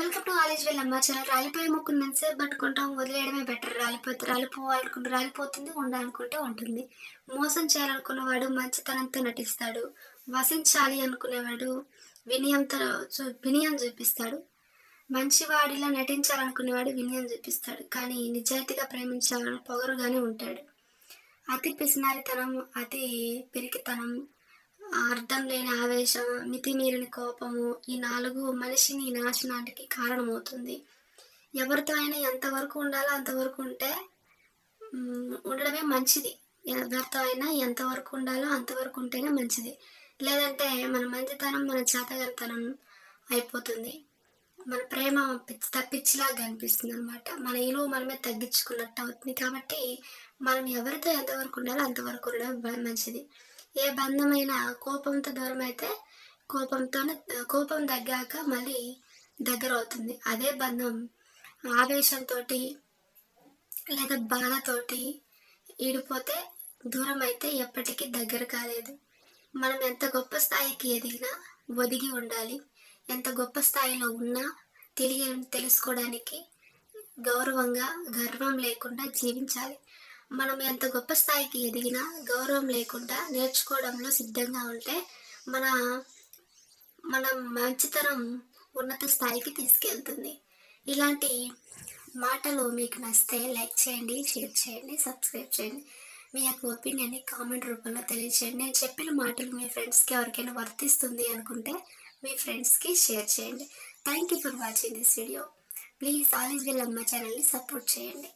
Welcome to all is well అమ్మ channel. రాలిపోయే మొక్కను ఎంతసేపు పట్టుకుంటాం, వదిలేయడమే బెటర్. రాలిపోవాలనుకుంటే రాలిపోతుంది, ఉండాలనుకుంటే ఉంటుంది. మోసం చేయాలనుకున్నవాడు మంచితనంతో నటిస్తాడు. వసించాలి అనుకునేవాడు వినయంతో వినయం చూపిస్తాడు. మంచివాడిలా నటించాలనుకునేవాడు వినయం చూపిస్తాడు. కానీ నిజాయితీగా ప్రేమించాలని పొగరుగానే ఉంటాడు. అతి పిసినారితనం, అతి పిరికితనం, అర్థం లేని ఆవేశం, మితిమీరిన కోపము, ఈ 4 మనిషిని నాశనానికి కారణమవుతుంది. ఎవరితో అయినా ఎంతవరకు ఉండాలో అంతవరకు ఉంటే ఉండడమే మంచిది. ఎవరితో అయినా ఎంతవరకు ఉండాలో అంతవరకు ఉంటేనే మంచిది. లేదంటే మన మంచితనం, మన చేతగానితనం అయిపోతుంది. మన ప్రేమ పిచ్చిలాగా కనిపిస్తుంది అనమాట. మన విలువ మనమే తగ్గించుకున్నట్టు అవుతుంది. కాబట్టి మనం ఎవరితో ఎంతవరకు ఉండాలో అంతవరకు ఉండడం మంచిది. ఏ బంధమైనా కోపంతో దూరం అయితే కోపం తగ్గాక మళ్ళీ దగ్గర అవుతుంది. అదే బంధం ఆవేశంతో లేదా బాధతోటి ఈడిపోతే దూరం అయితే ఎప్పటికీ దగ్గర కాలేదు. మనం ఎంత గొప్ప స్థాయికి ఎదిగినా ఒదిగి ఉండాలి. ఎంత గొప్ప స్థాయిలో ఉన్నా తెలుసుకోవడానికి గౌరవంగా, గర్వం లేకుండా జీవించాలి. మనం ఎంత గొప్ప స్థాయికి ఎదిగినా గౌరవం లేకుండా నేర్చుకోవడంలో సిద్ధంగా ఉంటే మన మన మంచితనం ఉన్నత స్థాయికి తీసుకెళ్తుంది. ఇలాంటి మాటలు మీకు నచ్చితే లైక్ చేయండి, షేర్ చేయండి, సబ్స్క్రైబ్ చేయండి. మీ యొక్క ఒపీనియన్ని కామెంట్ రూపంలో తెలియచేయండి. నేను చెప్పిన మాటలు మీ ఫ్రెండ్స్కి ఎవరికైనా వర్తిస్తుంది అనుకుంటే మీ ఫ్రెండ్స్కి షేర్ చేయండి. Thank you for watching this video. Please all is well అమ్మ ఛానల్ని సపోర్ట్ చేయండి.